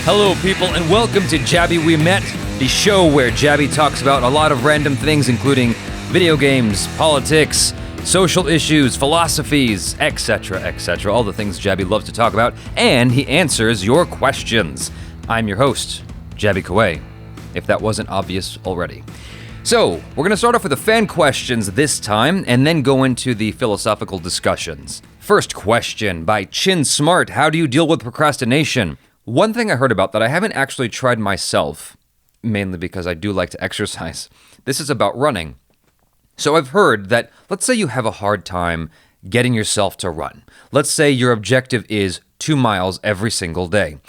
Hello, people, and welcome to JABY We Met, the show where JABY talks about a lot of random things, including video games, politics, social issues, philosophies, etc., etc., all the things JABY loves to talk about, and he answers your questions. I'm your host, JABY KOAY, if that wasn't obvious already. So, we're going to start off with the fan questions this time, and then go into the philosophical discussions. First question by Chin Smart: how do you deal with procrastination? One thing I heard about that I haven't actually tried myself, mainly because I do like to exercise, this is about running. So I've heard that, let's say you have a hard time getting yourself to run. Let's say your objective is 2 miles every single day.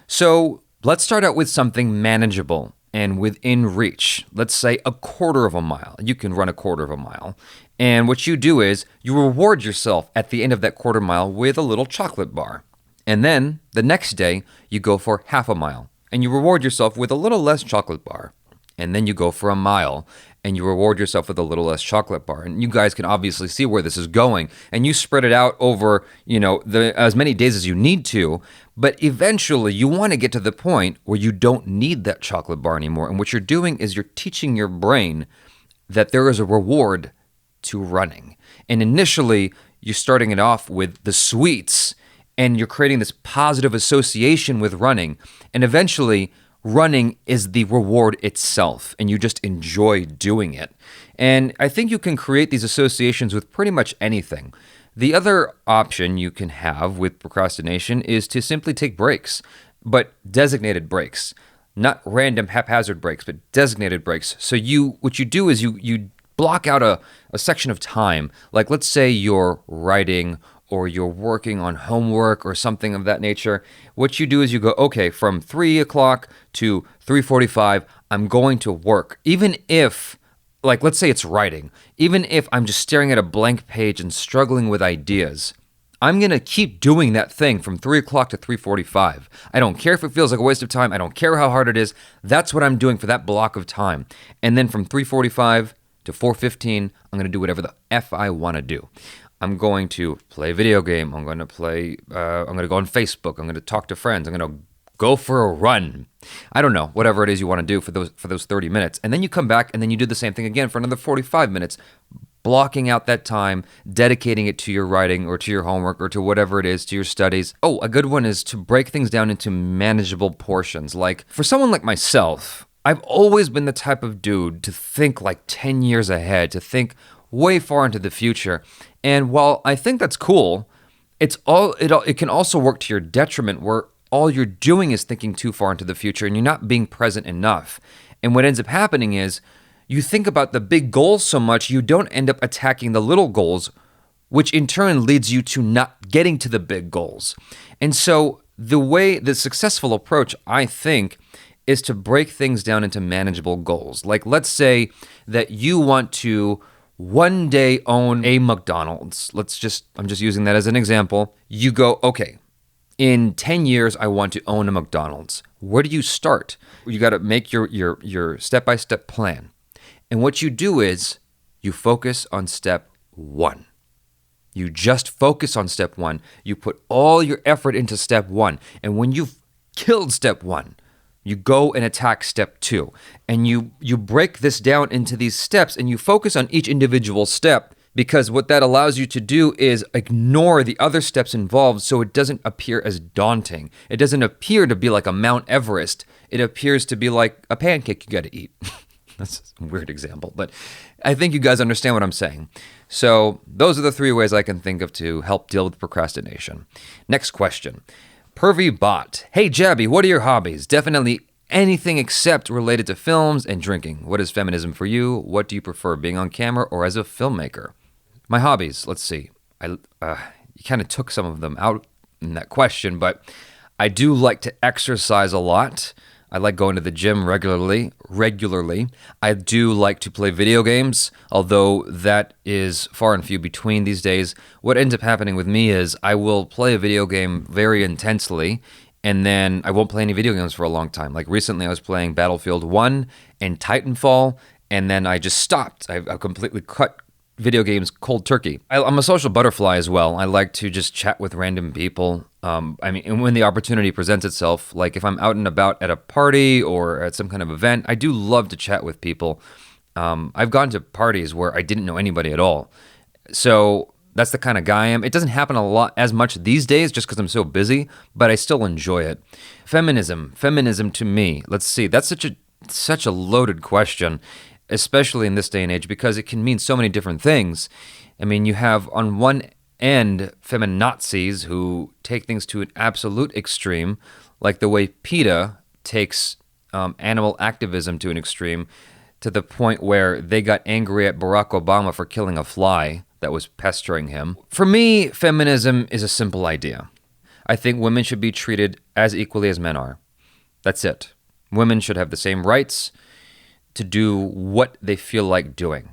So let's start out with something manageable and within reach. Let's say a quarter of a mile. You can run a quarter of a mile. And what you do is you reward yourself at the end of that quarter mile with a little chocolate bar. And then the next day you go for half a mile and you reward yourself with a little less chocolate bar. And then you go for a mile and you reward yourself with a little less chocolate bar. And you guys can obviously see where this is going. And you spread it out over, as many days as you need to. But eventually you want to get to the point where you don't need that chocolate bar anymore. And what you're doing is you're teaching your brain that there is a reward to running. And initially you're starting it off with the sweets, and you're creating this positive association with running. And eventually, running is the reward itself, and you just enjoy doing it. And I think you can create these associations with pretty much anything. The other option you can have with procrastination is to simply take breaks, but designated breaks. Not random haphazard breaks, but designated breaks. So what you do is you block out a section of time. Like, let's say you're writing or you're working on homework or something of that nature. What you do is you go, okay, from 3 o'clock to 3:45, I'm going to work. Even if, let's say it's writing, even if I'm just staring at a blank page and struggling with ideas, I'm going to keep doing that thing from 3 o'clock to 3:45. I don't care if it feels like a waste of time. I don't care how hard it is. That's what I'm doing for that block of time. And then from 3:45 to 4:15, I'm going to do whatever the F I want to do. I'm going to play a video game. I'm going to go on Facebook. I'm going to talk to friends. I'm going to go for a run. I don't know, whatever it is you want to do for those 30 minutes. And then you come back and then you do the same thing again for another 45 minutes, blocking out that time, dedicating it to your writing or to your homework or to whatever it is, to your studies. Oh, a good one is to break things down into manageable portions. Like, for someone like myself, I've always been the type of dude to think like 10 years ahead, to think way far into the future. And while I think that's cool, it can also work to your detriment, where all you're doing is thinking too far into the future and you're not being present enough. And what ends up happening is you think about the big goals so much, you don't end up attacking the little goals, which in turn leads you to not getting to the big goals. And so the successful approach, I think, is to break things down into manageable goals. Like, let's say that you want to one day own a McDonald's. I'm just using that as an example. You go, okay, in 10 years, I want to own a McDonald's. Where do you start? You got to make your step-by-step plan. And what you do is you focus on step 1. You just focus on step 1. You put all your effort into step 1. And when you've killed step 1, you go and attack step 2, and you break this down into these steps, and you focus on each individual step, because what that allows you to do is ignore the other steps involved, so it doesn't appear as daunting. It doesn't appear to be like a Mount Everest. It appears to be like a pancake you got to eat. That's a weird example, but I think you guys understand what I'm saying. So those are the 3 ways I can think of to help deal with procrastination. Next question. Pervy Bot: hey JABY, what are your hobbies? Definitely anything except related to films and drinking. What is feminism for you? What do you prefer, being on camera or as a filmmaker? My hobbies, let's see. You kind of took some of them out in that question, but I do like to exercise a lot. I like going to the gym regularly. I do like to play video games, although that is far and few between these days. What ends up happening with me is I will play a video game very intensely, and then I won't play any video games for a long time. Like recently I was playing Battlefield 1 and Titanfall, and then I just stopped. I completely cut video games cold turkey. I'm a social butterfly as well. I like to just chat with random people. I mean, and when the opportunity presents itself, like if I'm out and about at a party or at some kind of event, I do love to chat with people. I've gone to parties where I didn't know anybody at all. So that's the kind of guy I am. It doesn't happen a lot as much these days just because I'm so busy, but I still enjoy it. Feminism to me, let's see, that's such a loaded question, especially in this day and age, because it can mean so many different things. I mean, you have on one end feminazis who take things to an absolute extreme, like the way PETA takes animal activism to an extreme, to the point where they got angry at Barack Obama for killing a fly that was pestering him. For me, feminism is a simple idea. I think women should be treated as equally as men are. That's it. Women should have the same rights to do what they feel like doing.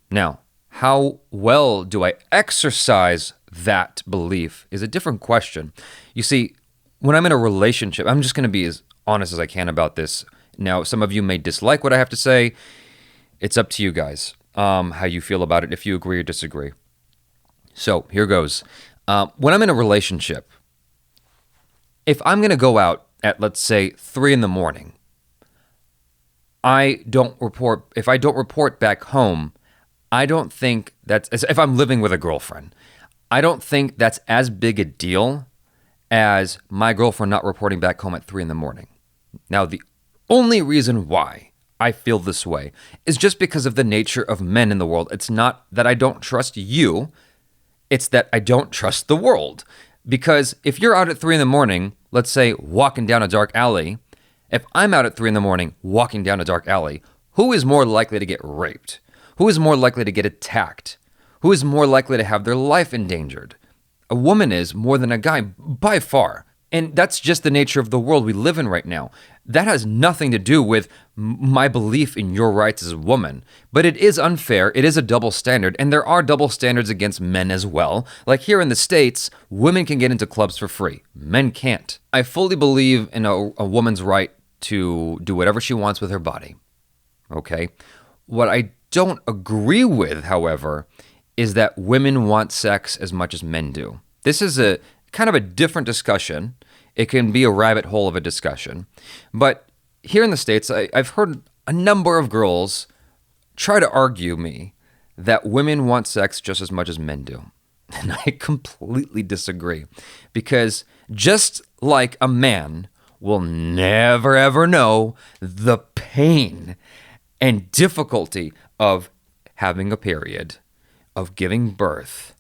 Now, how well do I exercise that belief is a different question. You see, when I'm in a relationship, I'm just going to be as honest as I can about this. Now, some of you may dislike what I have to say. It's up to you guys, how you feel about it, if you agree or disagree. So here goes. When I'm in a relationship, if I'm going to go out at, let's say, 3 a.m, if I don't report back home, I don't think that's, if I'm living with a girlfriend, I don't think that's as big a deal as my girlfriend not reporting back home at 3 a.m. Now, the only reason why I feel this way is just because of the nature of men in the world. It's not that I don't trust you, it's that I don't trust the world. Because if you're out at 3 a.m, let's say walking down a dark alley, if I'm out at 3 a.m. walking down a dark alley, who is more likely to get raped? Who is more likely to get attacked? Who is more likely to have their life endangered? A woman is more than a guy, by far. And that's just the nature of the world we live in right now. That has nothing to do with my belief in your rights as a woman. But it is unfair, it is a double standard, and there are double standards against men as well. Like here in the States, women can get into clubs for free. Men can't. I fully believe in a woman's right to do whatever she wants with her body. Okay? What I don't agree with, however, is that women want sex as much as men do. This is a kind of a different discussion. It can be a rabbit hole of a discussion. But here in the States, I've heard a number of girls try to argue me that women want sex just as much as men do. And I completely disagree. Because just like a man will never ever know the pain and difficulty of having a period, of giving birth,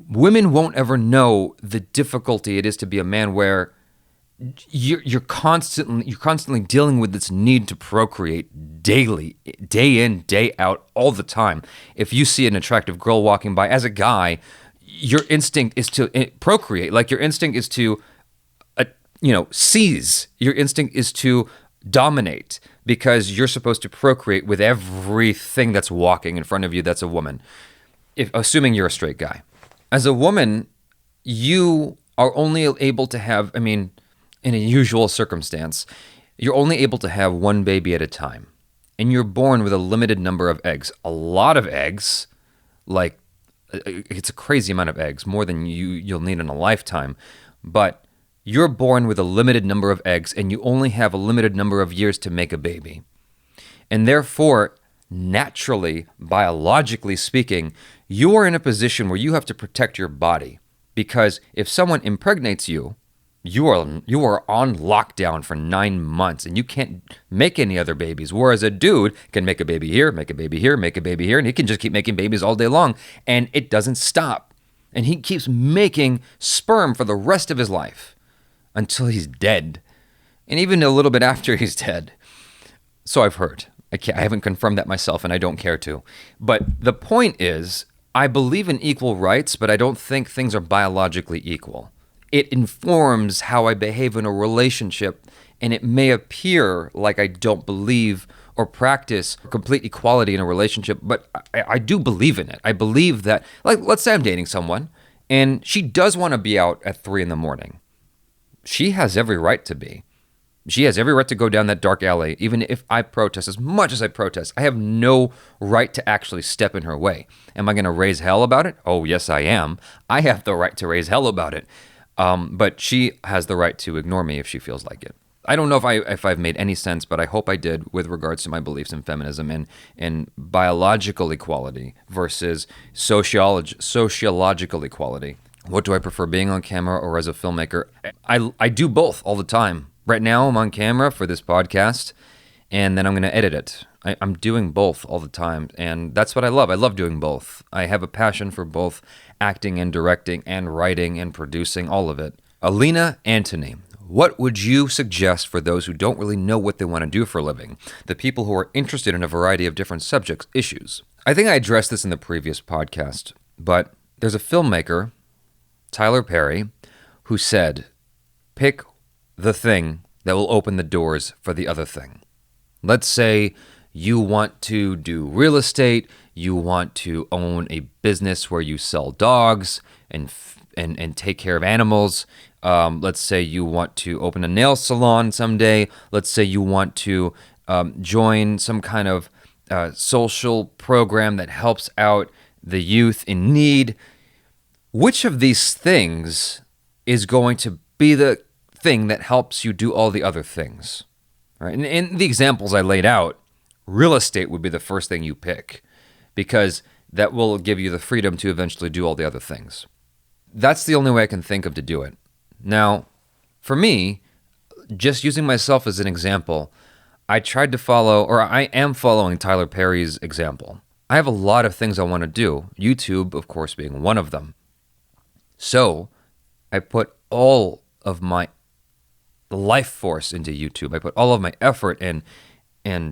women won't ever know the difficulty it is to be a man, where you're constantly dealing with this need to procreate daily, day in, day out, all the time. If you see an attractive girl walking by, as a guy, your instinct is to procreate. Like your instinct is to, seize. Your instinct is to dominate, because you're supposed to procreate with everything that's walking in front of you that's a woman, assuming you're a straight guy. As a woman, you are only able to have, in a usual circumstance, you're only able to have one baby at a time. And you're born with a limited number of eggs. A lot of eggs, like, it's a crazy amount of eggs, more than you'll need in a lifetime. But you're born with a limited number of eggs, and you only have a limited number of years to make a baby. And therefore, naturally, biologically speaking, you are in a position where you have to protect your body, because if someone impregnates you, you are on lockdown for 9 months, and you can't make any other babies. Whereas a dude can make a baby here, make a baby here, make a baby here, and he can just keep making babies all day long, and it doesn't stop. And he keeps making sperm for the rest of his life until he's dead, and even a little bit after he's dead. So I've heard. I haven't confirmed that myself, and I don't care to. But the point is, I believe in equal rights, but I don't think things are biologically equal. It informs how I behave in a relationship, and it may appear like I don't believe or practice complete equality in a relationship, but I do believe in it. I believe that, like, let's say I'm dating someone, and she does want to be out at 3 a.m. She has every right to be. She has every right to go down that dark alley, even if I protest as much as I protest. I have no right to actually step in her way. Am I going to raise hell about it? Oh, yes, I am. I have the right to raise hell about it. But she has the right to ignore me if she feels like it. I don't know if I've made any sense, but I hope I did with regards to my beliefs in feminism and biological equality versus sociological equality. What do I prefer, being on camera or as a filmmaker? I do both all the time. Right now, I'm on camera for this podcast, and then I'm going to edit it. I'm doing both all the time, and that's what I love. I love doing both. I have a passion for both acting and directing and writing and producing, all of it. Alina Anthony, what would you suggest for those who don't really know what they want to do for a living? The people who are interested in a variety of different subjects, issues. I think I addressed this in the previous podcast, but there's a filmmaker, Tyler Perry, who said, pick the thing that will open the doors for the other thing. Let's say you want to do real estate, you want to own a business where you sell dogs and take care of animals. Let's say you want to open a nail salon someday. Let's say you want to join some kind of social program that helps out the youth in need. Which of these things is going to be the thing that helps you do all the other things? Right? And in the examples I laid out, real estate would be the first thing you pick because that will give you the freedom to eventually do all the other things. That's the only way I can think of to do it. Now, for me, just using myself as an example, I tried to follow, or I am following Tyler Perry's example. I have a lot of things I want to do, YouTube, of course, being one of them. So I put all of my life force into YouTube. I put all of my effort and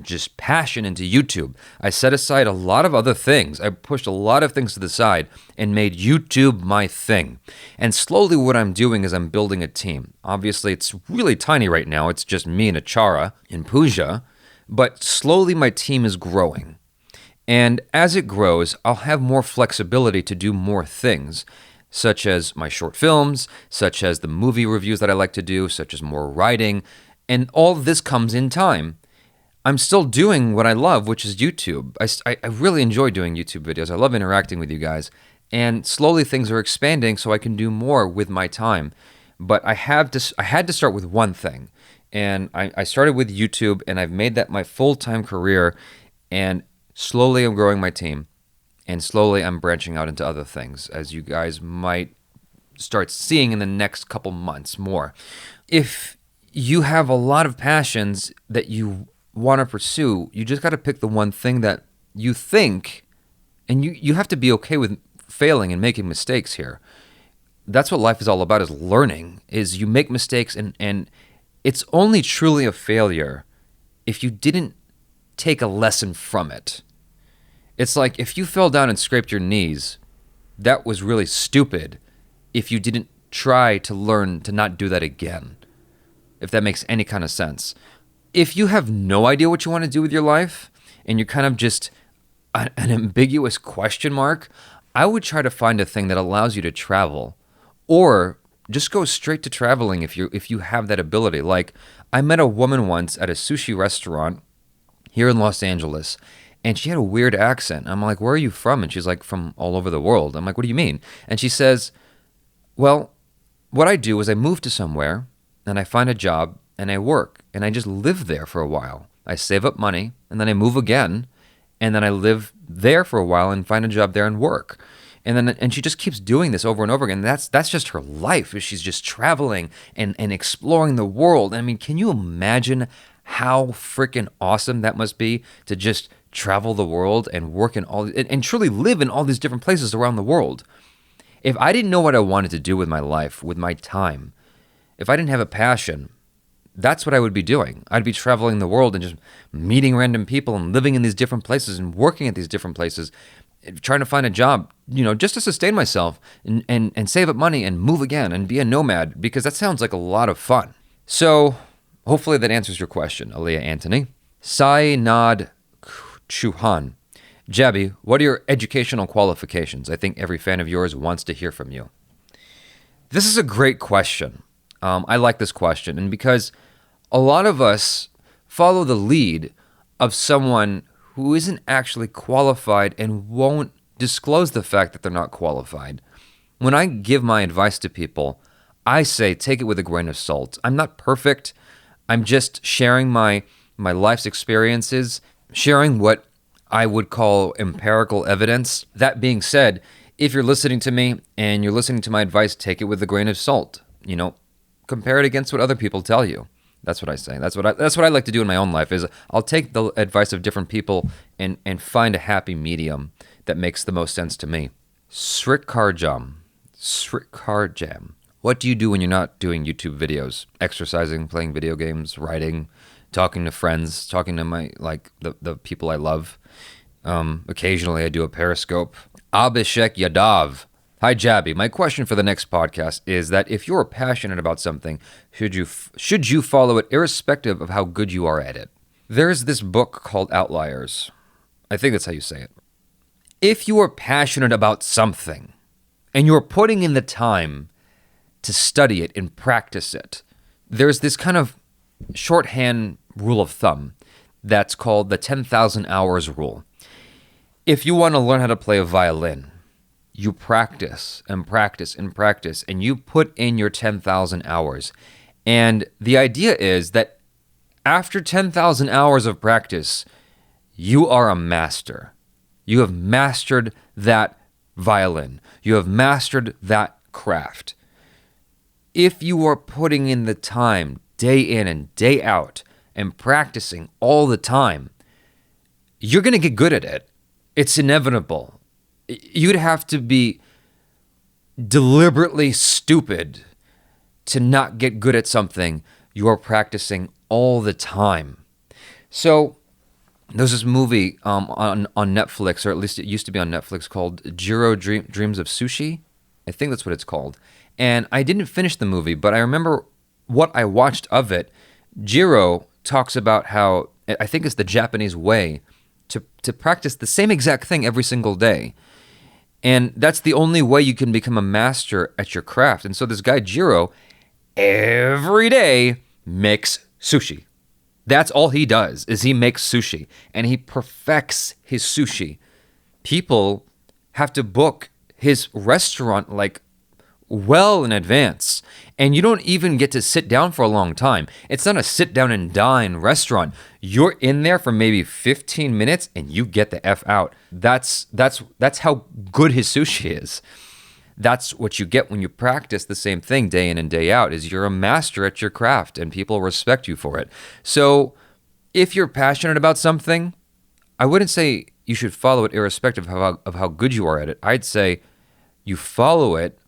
just passion into YouTube. I set aside a lot of other things. I pushed a lot of things to the side and made YouTube my thing. And slowly what I'm doing is I'm building a team. Obviously, it's really tiny right now. It's just me and ACHARA and Pooja. But slowly my team is growing. And as it grows, I'll have more flexibility to do more things, such as my short films, such as the movie reviews that I like to do, such as more writing. And all this comes in time. I'm still doing what I love, which is YouTube. I really enjoy doing YouTube videos. I love interacting with you guys. And slowly things are expanding so I can do more with my time. But I had to start with one thing. And I started with YouTube, and I've made that my full-time career. And slowly I'm growing my team. And slowly I'm branching out into other things, as you guys might start seeing in the next couple months more. If you have a lot of passions that you want to pursue, you just got to pick the one thing that you think, and you have to be okay with failing and making mistakes here. That's what life is all about, is learning, is you make mistakes, and it's only truly a failure if you didn't take a lesson from it. It's like if you fell down and scraped your knees, that was really stupid if you didn't try to learn to not do that again, if that makes any kind of sense. If you have no idea what you want to do with your life and you're kind of just an ambiguous question mark, I would try to find a thing that allows you to travel, or just go straight to traveling if you have that ability. Like, I met a woman once at a sushi restaurant here in Los Angeles, and she had a weird accent. I'm like, where are you from? And she's like, from all over the world. I'm like, what do you mean? And she says, well, what I do is I move to somewhere and I find a job and I work and I just live there for a while. I save up money and then I move again and then I live there for a while and find a job there and work. And she just keeps doing this over and over again. That's just her life. She's just traveling and exploring the world. I mean, can you imagine how freaking awesome that must be to just travel the world and work in all and truly live in all these different places around the world? If I didn't know what I wanted to do with my life, with my time, if I didn't have a passion, that's what I would be doing. I'd be traveling the world and just meeting random people and living in these different places and working at these different places, trying to find a job, just to sustain myself and save up money and move again and be a nomad, because that sounds like a lot of fun. So hopefully that answers your question, Aliyah Anthony. Sai Nad Chuhan. JABY, what are your educational qualifications? I think every fan of yours wants to hear from you. This is a great question. I like this question, and because a lot of us follow the lead of someone who isn't actually qualified and won't disclose the fact that they're not qualified. When I give my advice to people, I say take it with a grain of salt. I'm not perfect. I'm just sharing my life's experiences, sharing what I would call empirical evidence. That being said, if you're listening to me and you're listening to my advice, take it with a grain of salt. Compare it against what other people tell you. That's what I say. That's what I like to do in my own life is I'll take the advice of different people and find a happy medium that makes the most sense to me. Srikarjam. What do you do when you're not doing YouTube videos? Exercising, playing video games, writing, talking to friends, talking to the people I love. Occasionally I do a Periscope. Abhishek Yadav. Hi, JABY. My question for the next podcast is that if you're passionate about something, should you follow it irrespective of how good you are at it? There's this book called Outliers. I think that's how you say it. If you are passionate about something and you're putting in the time to study it and practice it, there's this kind of shorthand rule of thumb that's called the 10,000 hours rule. If you want to learn how to play a violin, you practice and practice and practice, and you put in your 10,000 hours. And the idea is that after 10,000 hours of practice, you are a master. You have mastered that violin. You have mastered that craft. If you are putting in the time day in and day out and practicing all the time, you're going to get good at it. It's inevitable. You'd have to be deliberately stupid to not get good at something you're practicing all the time. So there's this movie on Netflix, or at least it used to be on Netflix, called Jiro Dreams of Sushi. I think that's what it's called. And I didn't finish the movie, but I remember what I watched of it. Jiro talks about how, I think it's the Japanese way, to practice the same exact thing every single day. And that's the only way you can become a master at your craft. And so this guy, Jiro, every day makes sushi. That's all he does, is he makes sushi. And he perfects his sushi. People have to book his restaurant well in advance. And you don't even get to sit down for a long time. It's not a sit down and dine restaurant. You're in there for maybe 15 minutes and you get the F out. That's how good his sushi is. That's what you get when you practice the same thing day in and day out, is you're a master at your craft and people respect you for it. So if you're passionate about something, I wouldn't say you should follow it irrespective of how good you are at it. I'd say you follow it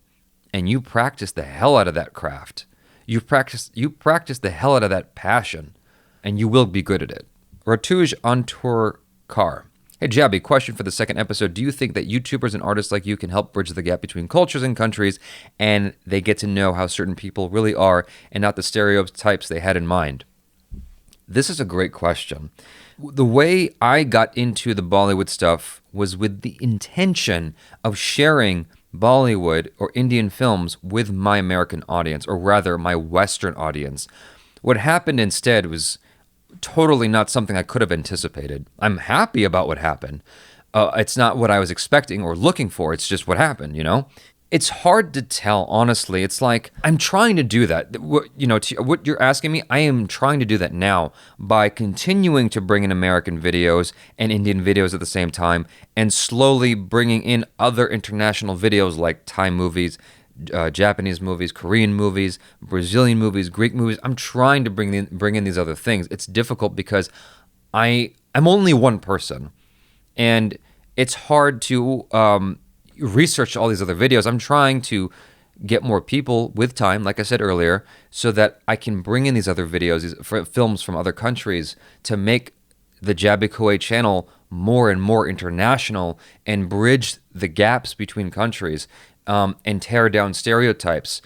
and you practice the hell out of that craft. You practice the hell out of that passion, and you will be good at it. Ratuj Antour Car. Hey, JABY, question for the second episode. Do you think that YouTubers and artists like you can help bridge the gap between cultures and countries, and they get to know how certain people really are and not the stereotypes they had in mind? This is a great question. The way I got into the Bollywood stuff was with the intention of sharing Bollywood or Indian films with my American audience, or rather my Western audience. What happened instead was totally not something I could have anticipated. I'm happy about what happened. It's not what I was expecting or looking for. It's just what happened, It's hard to tell, honestly. It's like I'm trying to do that. What you're asking me, I am trying to do that now by continuing to bring in American videos and Indian videos at the same time, and slowly bringing in other international videos like Thai movies, Japanese movies, Korean movies, Brazilian movies, Greek movies. I'm trying to bring in these other things. It's difficult because I'm only one person, and it's hard to research all these other videos. I'm trying to get more people with time, like I said earlier, so that I can bring in these other videos, these films from other countries, to make the JABY KOAY channel more and more international and bridge the gaps between countries, and tear down stereotypes.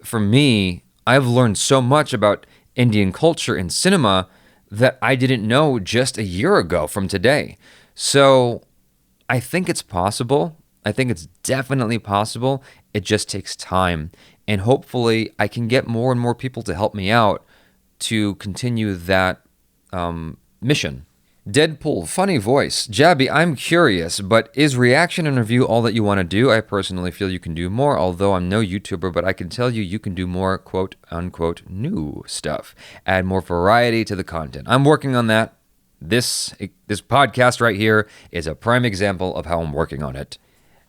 For me, I've learned so much about Indian culture and cinema that I didn't know just a year ago from today. So I think it's possible. I think it's definitely possible. It just takes time. And hopefully I can get more and more people to help me out to continue that mission. Deadpool, funny voice. Jaby, I'm curious, but is reaction and review all that you want to do? I personally feel you can do more, although I'm no YouTuber, but I can tell you can do more quote unquote new stuff. Add more variety to the content. I'm working on that. This podcast right here is a prime example of how I'm working on it.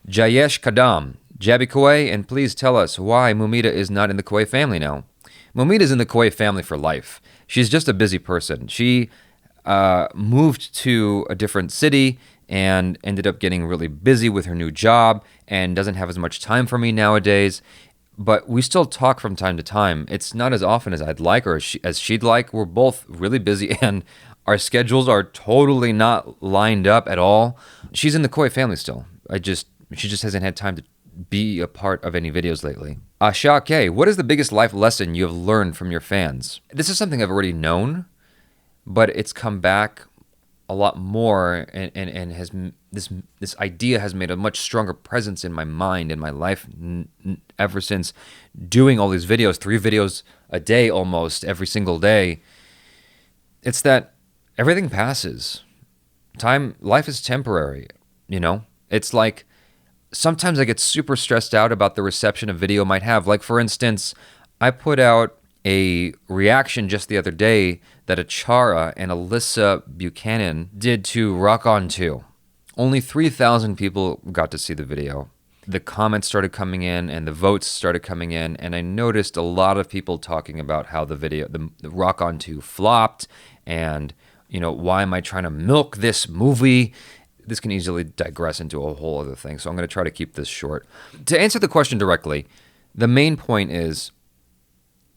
Jayesh Kadam, Jaby KOAY, and please tell us why Mumita is not in the KOAY family now. Mumita's in the KOAY family for life. She's just a busy person. She moved to a different city and ended up getting really busy with her new job and doesn't have as much time for me nowadays. But we still talk from time to time. It's not as often as I'd like or as she'd like. We're both really busy and our schedules are totally not lined up at all. She's in the KOAY family still. She just hasn't had time to be a part of any videos lately. Ashake, what is the biggest life lesson you have learned from your fans? This is something I've already known, but it's come back a lot more and has this idea has made a much stronger presence in my mind and my life ever since doing all these videos, 3 videos a day almost every single day. It's that everything passes. Life is temporary, you know? It's like sometimes I get super stressed out about the reception a video might have. Like, for instance, I put out a reaction just the other day that ACHARA and Alyssa Buchanan did to Rock On 2. Only 3,000 people got to see the video. The comments started coming in and the votes started coming in, and I noticed a lot of people talking about how the Rock On 2 flopped and, you know, why am I trying to milk this movie? This can easily digress into a whole other thing, so I'm going to try to keep this short. To answer the question directly, the main point is,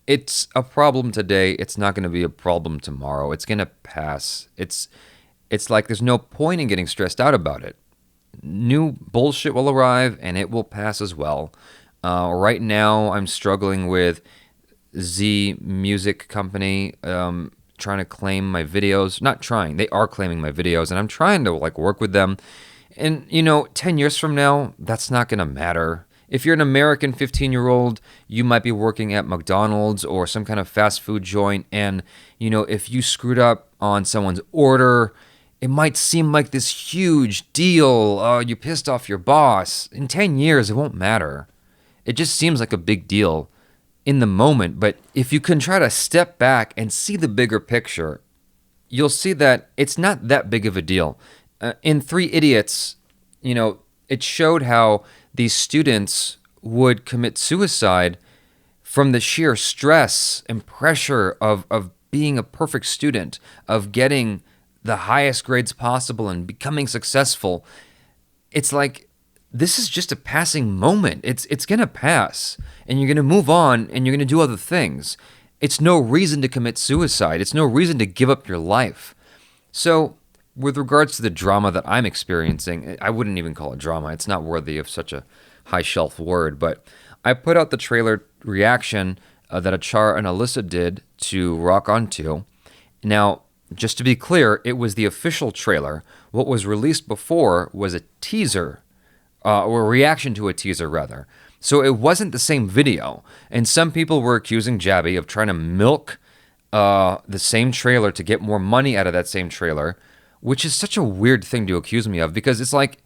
it's a problem today. It's not going to be a problem tomorrow. It's going to pass. It's like there's no point in getting stressed out about it. New bullshit will arrive, and it will pass as well. Right now, I'm struggling with Z Music Company trying to claim my videos. Not trying. They are claiming my videos, and I'm trying to work with them. And, 10 years from now, that's not going to matter. If you're an American 15-year-old, you might be working at McDonald's or some kind of fast food joint, and, if you screwed up on someone's order, it might seem like this huge deal. You pissed off your boss. In 10 years, it won't matter. It just seems like a big deal in the moment, but if you can try to step back and see the bigger picture, you'll see that it's not that big of a deal. In 3 Idiots, it showed how these students would commit suicide from the sheer stress and pressure of being a perfect student, of getting the highest grades possible and becoming successful. It's like, this is just a passing moment. It's going to pass, and you're going to move on, and you're going to do other things. It's no reason to commit suicide. It's no reason to give up your life. So, with regards to the drama that I'm experiencing, I wouldn't even call it drama. It's not worthy of such a high shelf word, but I put out the trailer reaction that ACHARA and Alyssa did to Rock On 2. Now, just to be clear, it was the official trailer. What was released before was a teaser, or a reaction to a teaser, rather. So it wasn't the same video. And some people were accusing Jaby of trying to milk the same trailer to get more money out of that same trailer, which is such a weird thing to accuse me of, because it's like,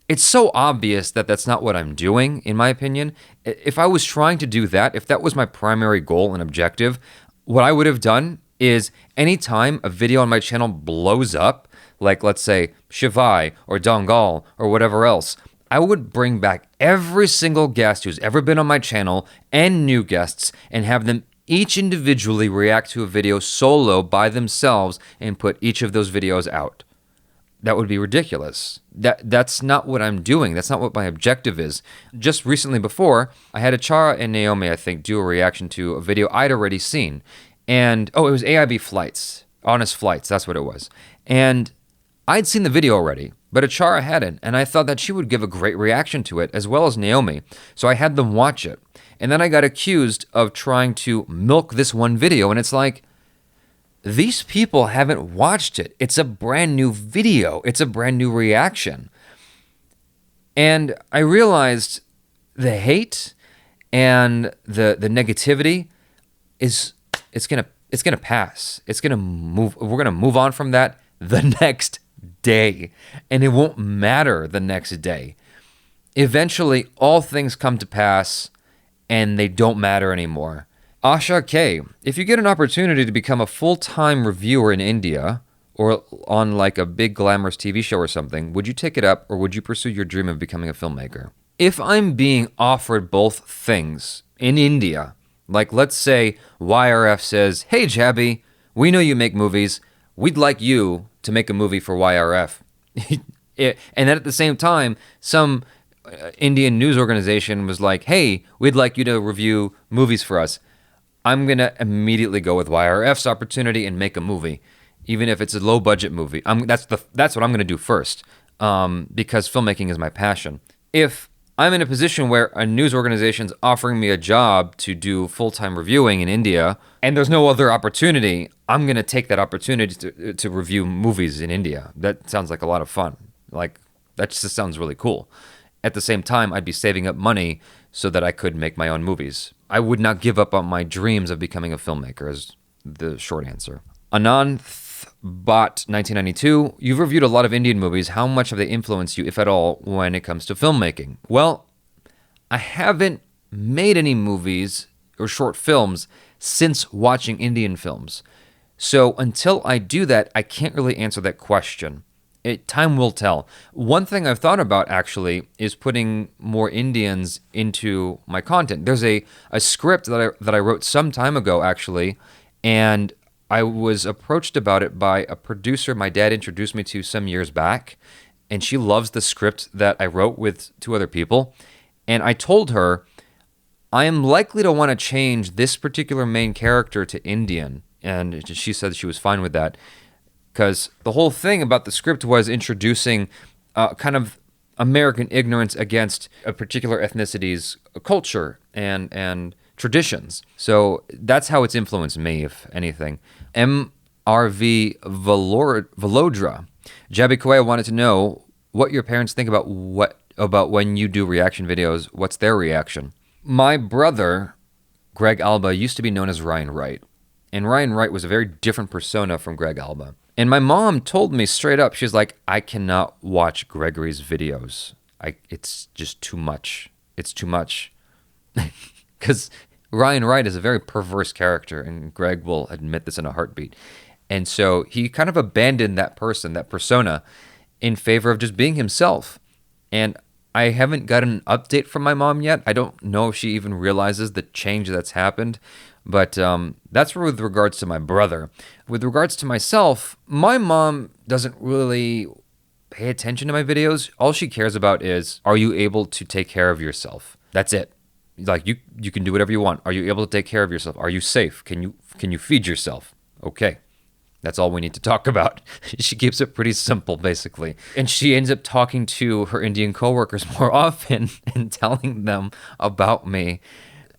it's so obvious that that's not what I'm doing, in my opinion. If I was trying to do that, if that was my primary goal and objective, what I would have done is anytime a video on my channel blows up, like let's say Shivai or Dongal or whatever else, I would bring back every single guest who's ever been on my channel and new guests and have them each individually react to a video solo by themselves and put each of those videos out. That would be ridiculous. That's not what I'm doing. That's not what my objective is. Just recently before, I had ACHARA and Naomi, I think, do a reaction to a video I'd already seen. And, it was AIB Flights. Honest Flights, that's what it was. And I'd seen the video already, but ACHARA hadn't, and I thought that she would give a great reaction to it, as well as Naomi. So I had them watch it. And then I got accused of trying to milk this one video, and it's like, these people haven't watched it. It's a brand new video. It's a brand new reaction. And I realized the hate and the negativity it's gonna pass. It's gonna move. We're gonna move on from that the next day, and it won't matter the next day. Eventually, all things come to pass, and they don't matter anymore. Asha K, if you get an opportunity to become a full-time reviewer in India, or on like a big glamorous TV show or something, would you take it up, or would you pursue your dream of becoming a filmmaker? If I'm being offered both things in India, like let's say YRF says, hey JABY, we know you make movies, we'd like you to make a movie for YRF. And then at the same time, some Indian news organization was like, hey, we'd like you to review movies for us. I'm going to immediately go with YRF's opportunity and make a movie, even if it's a low-budget movie. That's what I'm going to do first, because filmmaking is my passion. If I'm in a position where a news organization's offering me a job to do full-time reviewing in India, and there's no other opportunity, I'm going to take that opportunity to review movies in India. That sounds like a lot of fun. Like, that just sounds really cool. At the same time, I'd be saving up money so that I could make my own movies. I would not give up on my dreams of becoming a filmmaker, is the short answer. Ananth Bot 1992, you've reviewed a lot of Indian movies. How much have they influenced you, if at all, when it comes to filmmaking? Well, I haven't made any movies or short films since watching Indian films. So until I do that, I can't really answer that question. Time will tell. One thing I've thought about, actually, is putting more Indians into my content. There's a script that I wrote some time ago, actually, and I was approached about it by a producer my dad introduced me to some years back, and she loves the script that I wrote with two other people. And I told her, I am likely to want to change this particular main character to Indian, and she said she was fine with that. Because the whole thing about the script was introducing kind of American ignorance against a particular ethnicity's culture and traditions. So that's how it's influenced me, if anything. MRV Velodra. JABY KOAY wanted to know what your parents think about when you do reaction videos. What's their reaction? My brother, Greg Alba, used to be known as Ryan Wright. And Ryan Wright was a very different persona from Greg Alba. And my mom told me straight up, she's like, I cannot watch Gregory's videos. It's just too much. It's too much. Because Ryan Wright is a very perverse character, and Greg will admit this in a heartbeat. And so he kind of abandoned that persona, in favor of just being himself. And I haven't gotten an update from my mom yet. I don't know if she even realizes the change that's happened. But that's with regards to my brother. With regards to myself, my mom doesn't really pay attention to my videos. All she cares about is, are you able to take care of yourself? That's it. Like, you can do whatever you want. Are you able to take care of yourself? Are you safe? Can you feed yourself? Okay. That's all we need to talk about. She keeps it pretty simple, basically. And she ends up talking to her Indian coworkers more often and telling them about me.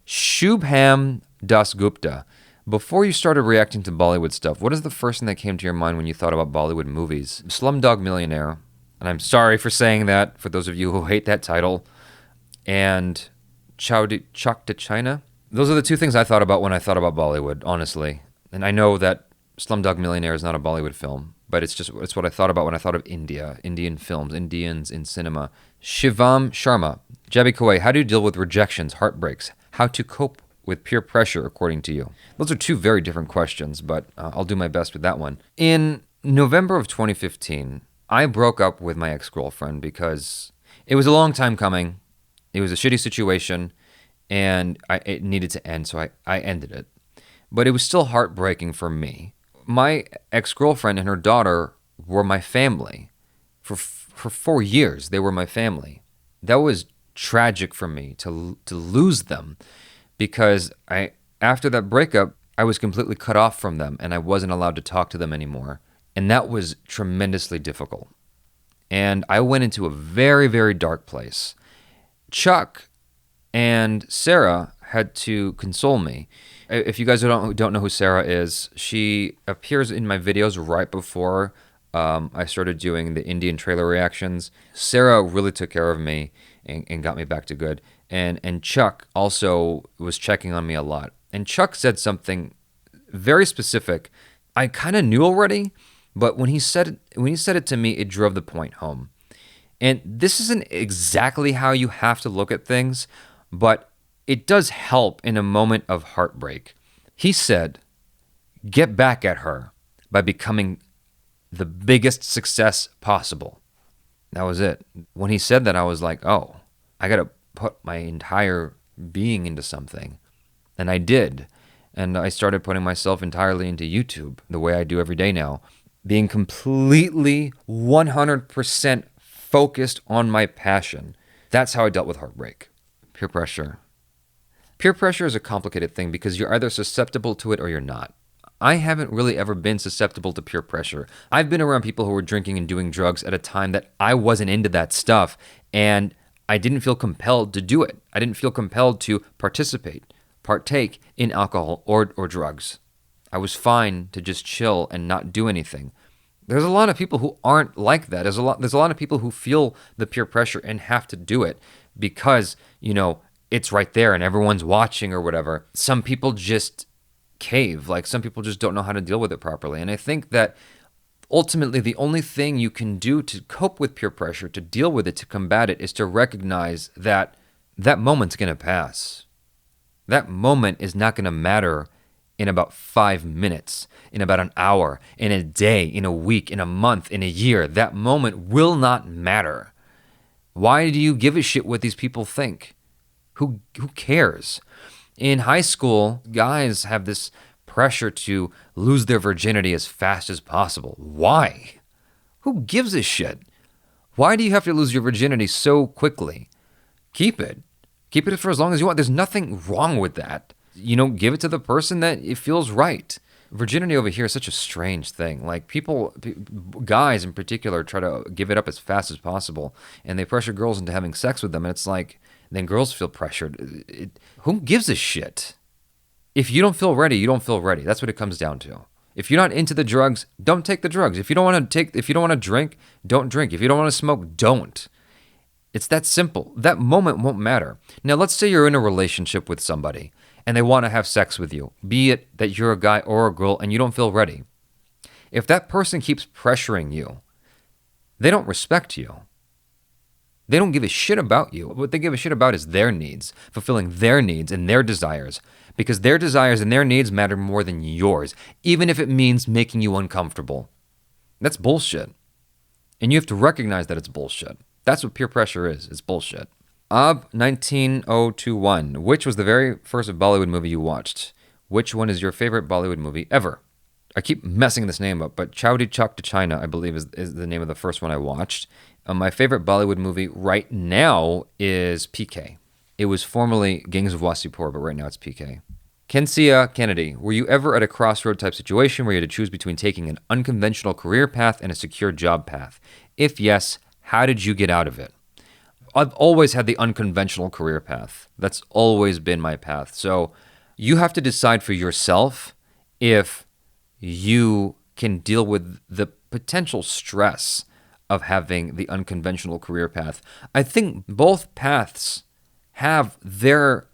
Shubham Dasgupta, before you started reacting to Bollywood stuff, what is the first thing that came to your mind when you thought about Bollywood movies? Slumdog Millionaire, and I'm sorry for saying that, for those of you who hate that title, and Chak to China. Those are the two things I thought about when I thought about Bollywood, honestly. And I know that Slumdog Millionaire is not a Bollywood film, but it's what I thought about when I thought of India, Indian films, Indians in cinema. Shivam Sharma, JABY KOAY, how do you deal with rejections, heartbreaks? How to cope with peer pressure, according to you? Those are two very different questions, but I'll do my best with that one. In November of 2015, I broke up with my ex-girlfriend because it was a long time coming. It was a shitty situation, and it needed to end, so I ended it. But it was still heartbreaking for me. My ex-girlfriend and her daughter were my family. For 4 years, they were my family. That was tragic for me to lose them, because after that breakup, I was completely cut off from them, and I wasn't allowed to talk to them anymore. And that was tremendously difficult. And I went into a very, very dark place. Chuck and Sarah had to console me. If you guys don't know who Sarah is, she appears in my videos right before I started doing the Indian trailer reactions. Sarah really took care of me and got me back to good. And Chuck also was checking on me a lot. And Chuck said something very specific. I kind of knew already, But when he said it to me, it drove the point home. And this isn't exactly how you have to look at things, but it does help in a moment of heartbreak. He said, get back at her by becoming the biggest success possible. That was it. When he said that, I was like, oh, I got to put my entire being into something. And I did. And I started putting myself entirely into YouTube the way I do every day now, being completely 100% focused on my passion. That's how I dealt with heartbreak. Peer pressure. Peer pressure is a complicated thing because you're either susceptible to it or you're not. I haven't really ever been susceptible to peer pressure. I've been around people who were drinking and doing drugs at a time that I wasn't into that stuff, and I didn't feel compelled to do it. I didn't feel compelled to partake in alcohol or drugs. I was fine to just chill and not do anything. There's a lot of people who aren't like that. There's a lot of people who feel the peer pressure and have to do it because, it's right there and everyone's watching or whatever. Some people just cave. Like, some people just don't know how to deal with it properly. And I think that ultimately the only thing you can do to cope with peer pressure, to deal with it, to combat it, is to recognize that that moment's going to pass. That moment is not going to matter in about 5 minutes, in about an hour, in a day, in a week, in a month, in a year. That moment will not matter. Why do you give a shit what these people think? Who cares? In high school, guys have this pressure to lose their virginity as fast as possible. Why? Who gives a shit? Why do you have to lose your virginity so quickly? Keep it. Keep it for as long as you want. There's nothing wrong with that. Give it to the person that it feels right. Virginity over here is such a strange thing. Like, guys in particular, try to give it up as fast as possible, and they pressure girls into having sex with them, and it's like, then girls feel pressured. Who gives a shit? If you don't feel ready, you don't feel ready. That's what it comes down to. If you're not into the drugs, don't take the drugs. If you don't want to drink, don't drink. If you don't want to smoke, don't. It's that simple. That moment won't matter. Now, let's say you're in a relationship with somebody and they want to have sex with you, be it that you're a guy or a girl and you don't feel ready. If that person keeps pressuring you, they don't respect you. They don't give a shit about you. What they give a shit about is their needs, fulfilling their needs and their desires, because their desires and their needs matter more than yours, even if it means making you uncomfortable. That's bullshit. And you have to recognize that it's bullshit. That's what peer pressure is. It's bullshit. Ab 19021. Which was the very first Bollywood movie you watched? Which one is your favorite Bollywood movie ever? I keep messing this name up, but Chowdy Chok to China, I believe, is the name of the first one I watched. My favorite Bollywood movie right now is PK. It was formerly Gangs of Wasseypur, but right now it's PK. Kensia Kennedy, were you ever at a crossroad type situation where you had to choose between taking an unconventional career path and a secure job path? If yes, how did you get out of it? I've always had the unconventional career path. That's always been my path. So you have to decide for yourself if you can deal with the potential stress of having the unconventional career path. I think both paths have their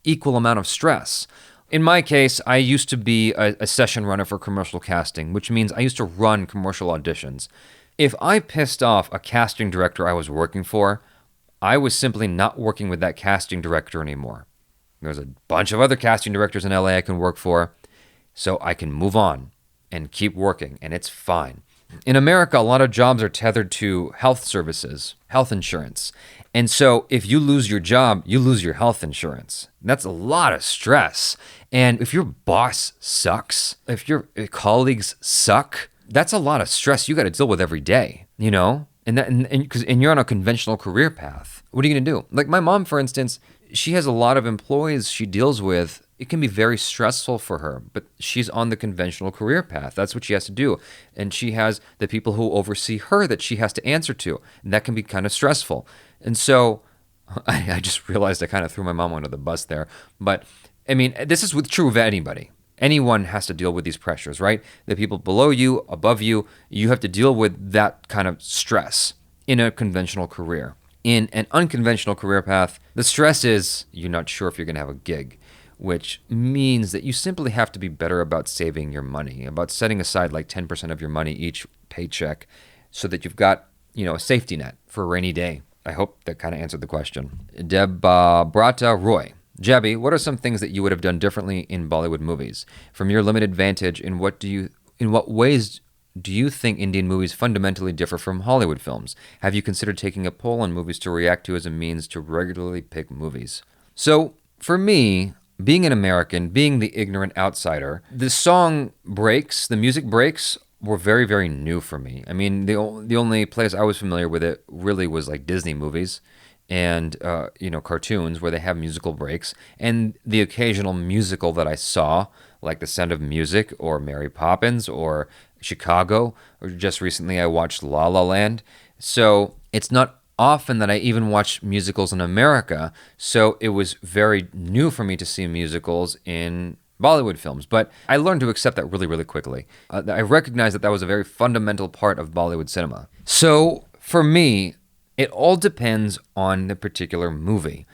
equal amount of stress. In my case, I used to be a session runner for commercial casting, which means I used to run commercial auditions. If I pissed off a casting director I was working for, I was simply not working with that casting director anymore. There's a bunch of other casting directors in LA I can work for, so I can move on and keep working, and it's fine. In America, a lot of jobs are tethered to health services, health insurance. And so if you lose your job, you lose your health insurance. That's a lot of stress. And if your boss sucks, if your colleagues suck, that's a lot of stress you got to deal with every day, And you're on a conventional career path. What are you going to do? Like my mom, for instance, she has a lot of employees she deals with. It can be very stressful for her, but she's on the conventional career path. That's what she has to do. And she has the people who oversee her that she has to answer to. And that can be kind of stressful. And so I just realized I kind of threw my mom under the bus there. But I mean, this is true of anybody. Anyone has to deal with these pressures, right? The people below you, above you, you have to deal with that kind of stress in a conventional career. In an unconventional career path, the stress is you're not sure if you're going to have a gig. which means that you simply have to be better about saving your money, about setting aside like 10% of your money each paycheck so that you've got, a safety net for a rainy day. I hope that kind of answered the question. Deb Brata Roy. JABY, what are some things that you would have done differently in Bollywood movies? From your limited vantage, in what ways do you think Indian movies fundamentally differ from Hollywood films? Have you considered taking a poll on movies to react to as a means to regularly pick movies? So, for me, being an American, being the ignorant outsider, the music breaks were very, very new for me. I mean, the only place I was familiar with it really was like Disney movies and, cartoons where they have musical breaks. And the occasional musical that I saw, like The Sound of Music or Mary Poppins or Chicago, or just recently I watched La La Land. So it's not often that I even watch musicals in America, so it was very new for me to see musicals in Bollywood films, but I learned to accept that really, really quickly. I recognized that was a very fundamental part of Bollywood cinema. So for me, it all depends on the particular movie.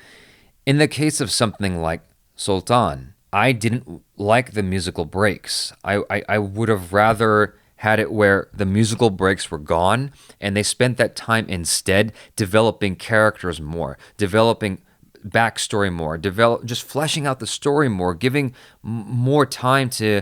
In the case of something like Sultan, I didn't like the musical breaks. I would have rather had it where the musical breaks were gone and they spent that time instead developing characters more, developing backstory more, just fleshing out the story more, giving more time to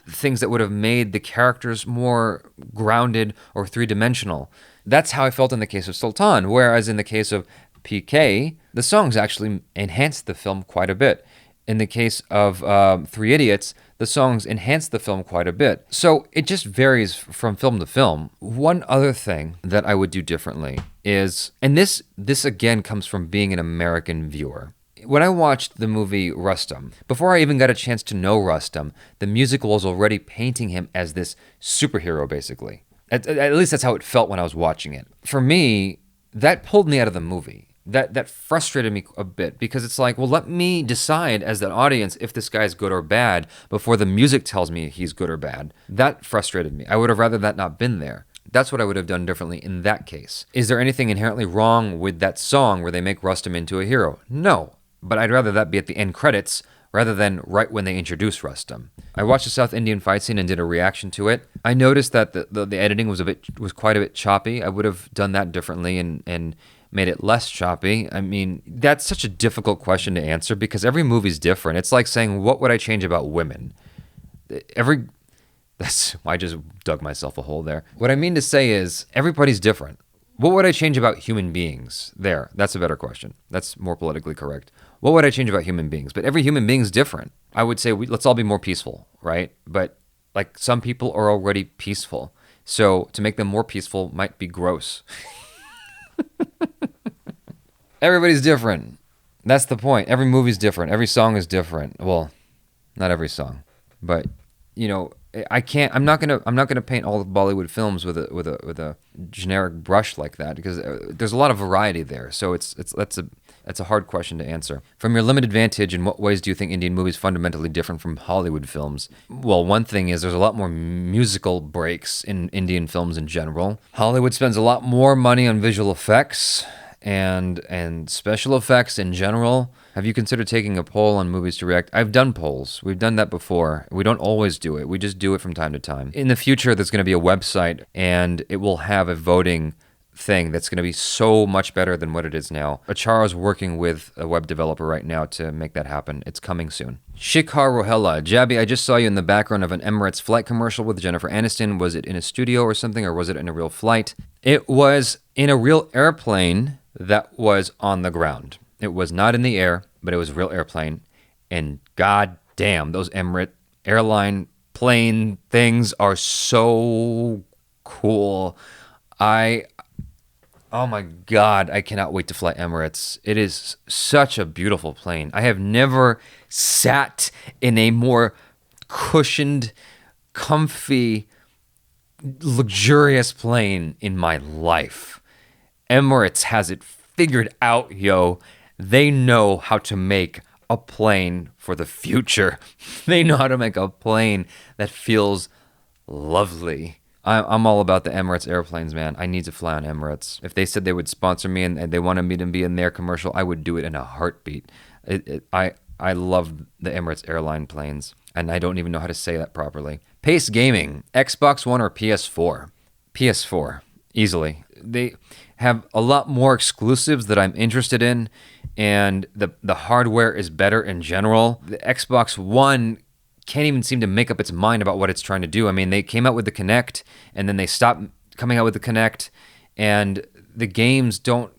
things that would have made the characters more grounded or three-dimensional. That's how I felt in the case of Sultan, whereas in the case of PK, the songs actually enhanced the film quite a bit. In the case of Three Idiots, the songs enhance the film quite a bit. So it just varies from film to film. One other thing that I would do differently is, and this again comes from being an American viewer. When I watched the movie Rustam, before I even got a chance to know Rustam, the musical was already painting him as this superhero, basically. At least that's how it felt when I was watching it. For me, that pulled me out of the movie. That frustrated me a bit because it's like, well, let me decide as an audience if this guy's good or bad before the music tells me he's good or bad. That frustrated me. I would have rather that not been there. That's what I would have done differently in that case. Is there anything inherently wrong with that song where they make Rustam into a hero? No, but I'd rather that be at the end credits rather than right when they introduce Rustam. I watched the South Indian fight scene and did a reaction to it. I noticed that the editing was quite a bit choppy. I would have done that differently and made it less choppy. I mean, that's such a difficult question to answer because every movie's different. It's like saying, what would I change about women? I just dug myself a hole there. What I mean to say is, everybody's different. What would I change about human beings? That's a better question. That's more politically correct. What would I change about human beings? But every human being's different. I would say let's all be more peaceful, right? But like some people are already peaceful. So to make them more peaceful might be gross. Everybody's different. That's the point. Every movie's different. Every song is different. Well, not every song, but I'm not gonna paint all of Bollywood films with a generic brush like that because there's a lot of variety there. So that's a hard question to answer. From your limited vantage, in what ways do you think Indian movies fundamentally different from Hollywood films? Well, one thing is there's a lot more musical breaks in Indian films in general. Hollywood spends a lot more money on visual effects and special effects in general. Have you considered taking a poll on movies to react? I've done polls. We've done that before. We don't always do it. We just do it from time to time. In the future, there's going to be a website, and it will have a voting thing that's going to be so much better than what it is now. ACHARA is working with a web developer right now to make that happen. It's coming soon. Shikhar Rohella. JABY, I just saw you in the background of an Emirates flight commercial with Jennifer Aniston. Was it in a studio or something, or was it in a real flight? It was in a real airplane that was on the ground. It was not in the air, but it was a real airplane. And god damn, those Emirates airline plane things are so cool. Oh my God, I cannot wait to fly Emirates. It is such a beautiful plane. I have never sat in a more cushioned, comfy, luxurious plane in my life. Emirates has it figured out, yo. They know how to make a plane for the future. They know how to make a plane that feels lovely. I'm all about the Emirates airplanes, man. I need to fly on Emirates. If they said they would sponsor me and they wanted me to be in their commercial, I would do it in a heartbeat. I love the Emirates airline planes, and I don't even know how to say that properly. Pace Gaming, Xbox One or PS4? PS4, easily. They have a lot more exclusives that I'm interested in, and the hardware is better in general. The Xbox One can't even seem to make up its mind about what it's trying to do. I mean, they came out with the Kinect, and then they stopped coming out with the Kinect, and the games don't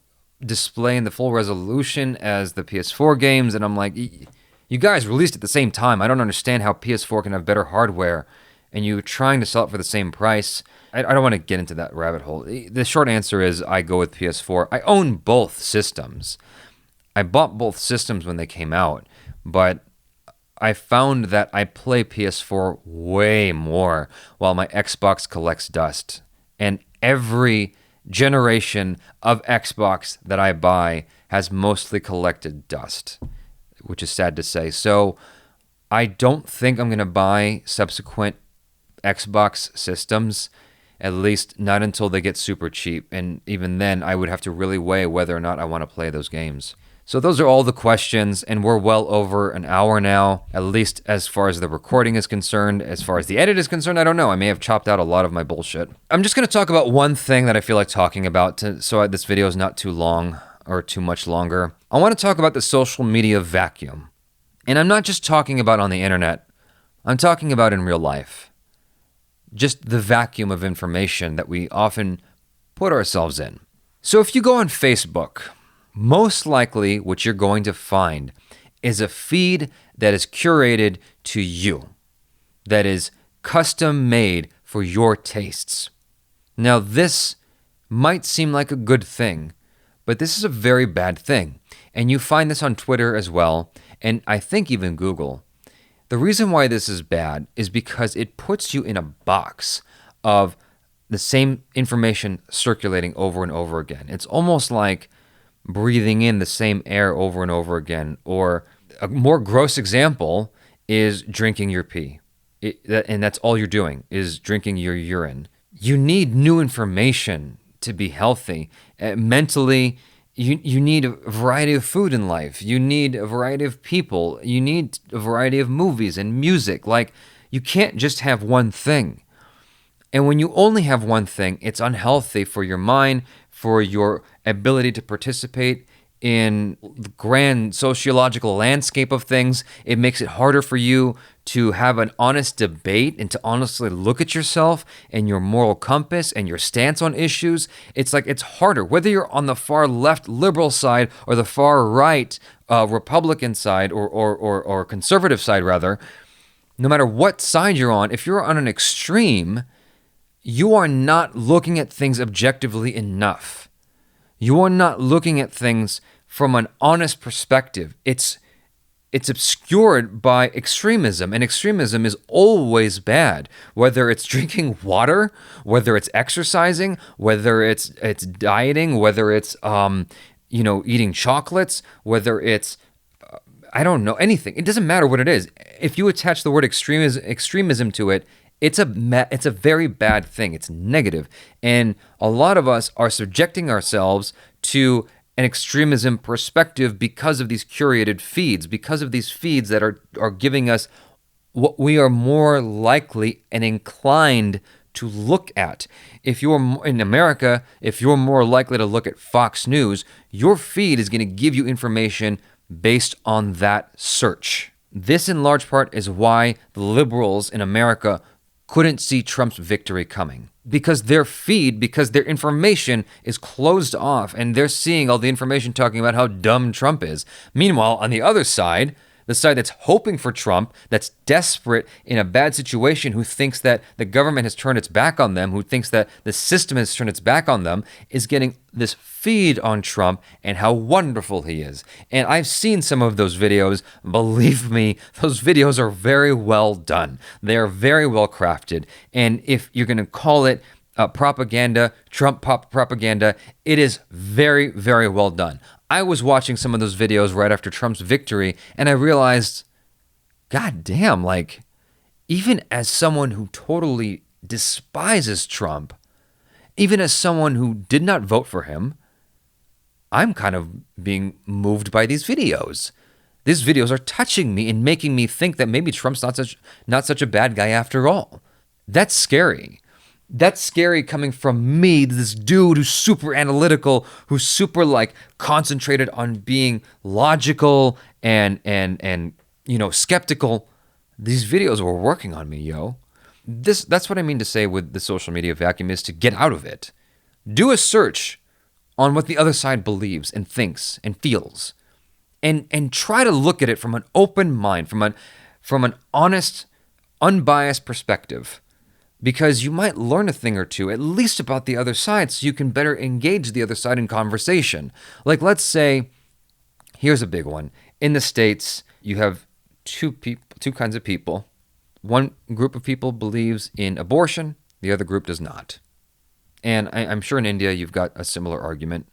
display in the full resolution as the PS4 games, and I'm like, you guys released at the same time. I don't understand how PS4 can have better hardware, and you're trying to sell it for the same price. I don't want to get into that rabbit hole. The short answer is I go with PS4. I own both systems. I bought both systems when they came out, but I found that I play PS4 way more while my Xbox collects dust. And every generation of Xbox that I buy has mostly collected dust, which is sad to say. So I don't think I'm going to buy subsequent Xbox systems, at least not until they get super cheap. And even then, I would have to really weigh whether or not I want to play those games. So those are all the questions, and we're well over an hour now, at least as far as the recording is concerned. As far as the edit is concerned, I don't know. I may have chopped out a lot of my bullshit. I'm just going to talk about one thing that I feel like talking about so this video is not too long or too much longer. I want to talk about the social media vacuum. And I'm not just talking about on the internet. I'm talking about in real life. Just the vacuum of information that we often put ourselves in. So if you go on Facebook, most likely what you're going to find is a feed that is curated to you, that is custom made for your tastes. Now, this might seem like a good thing, but this is a very bad thing. And you find this on Twitter as well, and I think even Google. The reason why this is bad is because it puts you in a box of the same information circulating over and over again. It's almost like breathing in the same air over and over again. Or a more gross example is drinking your pee. And that's all you're doing, is drinking your urine. You need new information to be healthy. Mentally, you need a variety of food in life. You need a variety of people. You need a variety of movies and music. Like, you can't just have one thing. And when you only have one thing, it's unhealthy for your mind, for your ability to participate in the grand sociological landscape of things. It makes it harder for you to have an honest debate and to honestly look at yourself and your moral compass and your stance on issues. It's like it's harder. Whether you're on the far left liberal side or the far right Republican side or conservative side, rather, no matter what side you're on, if you're on an extreme, you are not looking at things objectively enough. You are not looking at things from an honest perspective. It's obscured by extremism, and extremism is always bad. Whether it's drinking water, whether it's exercising, whether it's dieting, whether it's eating chocolates, whether it's I don't know, anything. It doesn't matter what it is. If you attach the word extremism to it, it's a very bad thing. It's negative. And a lot of us are subjecting ourselves to an extremism perspective because of these curated feeds, because of these feeds that are giving us what we are more likely and inclined to look at. If you're in America, if you're more likely to look at Fox News, your feed is going to give you information based on that search. This in large part is why the liberals in America couldn't see Trump's victory coming. Because their feed, because their information is closed off, and they're seeing all the information talking about how dumb Trump is. Meanwhile, on the other side, the side that's hoping for Trump, that's desperate in a bad situation, who thinks that the government has turned its back on them, who thinks that the system has turned its back on them, is getting this feed on Trump and how wonderful he is. And I've seen some of those videos. Believe me, those videos are very well done. They are very well crafted. And if you're going to call it propaganda, Trump propaganda, it is very, very well done. I was watching some of those videos right after Trump's victory, and I realized, God damn, like, even as someone who totally despises Trump, even as someone who did not vote for him, I'm kind of being moved by these videos. These videos are touching me and making me think that maybe Trump's not such a bad guy after all. That's scary. That's scary coming from me, this dude who's super analytical, who's super like concentrated on being logical and skeptical. These videos were working on me, yo. That's what I mean to say with the social media vacuum, is to get out of it. Do a search on what the other side believes and thinks and feels. And try to look at it from an open mind, from an honest, unbiased perspective. Because you might learn a thing or two, at least about the other side, so you can better engage the other side in conversation. Like, let's say, here's a big one. In the States, you have two kinds of people. One group of people believes in abortion, the other group does not. And I'm sure in India you've got a similar argument.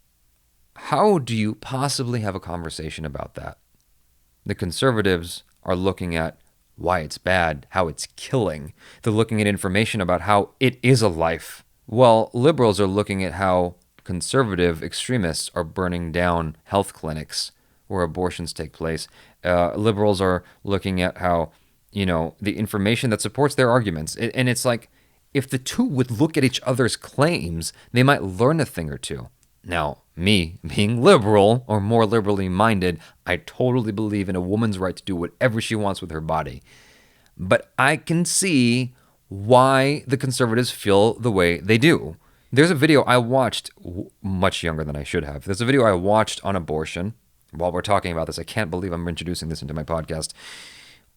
How do you possibly have a conversation about that? The conservatives are looking at why it's bad, how it's killing. They're looking at information about how it is a life. While liberals are looking at how conservative extremists are burning down health clinics where abortions take place. Liberals are looking at how, the information that supports their arguments. And it's like, if the two would look at each other's claims, they might learn a thing or two. Now, me, being liberal or more liberally minded, I totally believe in a woman's right to do whatever she wants with her body. But I can see why the conservatives feel the way they do. There's a video I watched, much younger than I should have. There's a video I watched on abortion. While we're talking about this, I can't believe I'm introducing this into my podcast,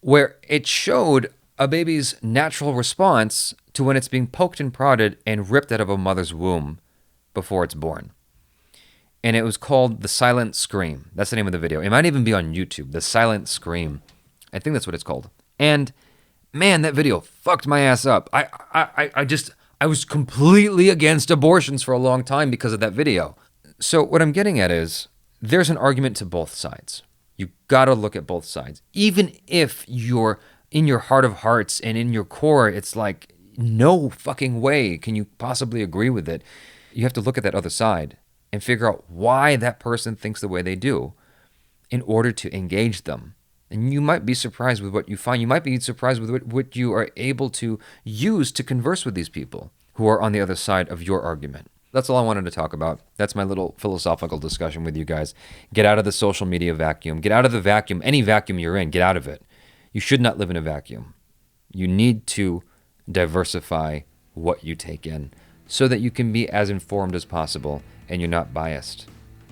where it showed a baby's natural response to when it's being poked and prodded and ripped out of a mother's womb before it's born. And it was called The Silent Scream. That's the name of the video. It might even be on YouTube, The Silent Scream. I think that's what it's called. And man, that video fucked my ass up. I was completely against abortions for a long time because of that video. So what I'm getting at is, there's an argument to both sides. You gotta look at both sides. Even if you're in your heart of hearts and in your core, it's like, no fucking way can you possibly agree with it. You have to look at that other side and figure out why that person thinks the way they do in order to engage them. And you might be surprised with what you find. You might be surprised with what you are able to use to converse with these people who are on the other side of your argument. That's all I wanted to talk about. That's my little philosophical discussion with you guys. Get out of the social media vacuum. Get out of the vacuum. Any vacuum you're in, get out of it. You should not live in a vacuum. You need to diversify what you take in so that you can be as informed as possible and you're not biased.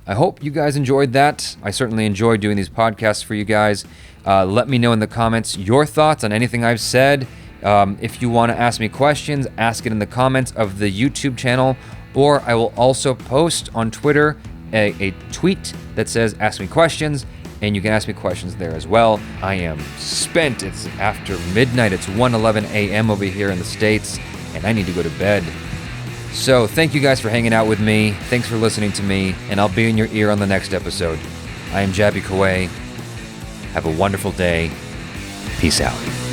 I hope you guys enjoyed that. I certainly enjoyed doing these podcasts for you guys. Let me know in the comments your thoughts on anything I've said. If you want to ask me questions, ask it in the comments of the YouTube channel, or I will also post on Twitter a tweet that says ask me questions, and you can ask me questions there as well. I am spent. It's after midnight. It's 1:11 a.m. over here in the States, and I need to go to bed. So thank you guys for hanging out with me. Thanks for listening to me, and I'll be in your ear on the next episode. I am JABY KOAY. Have a wonderful day. Peace out.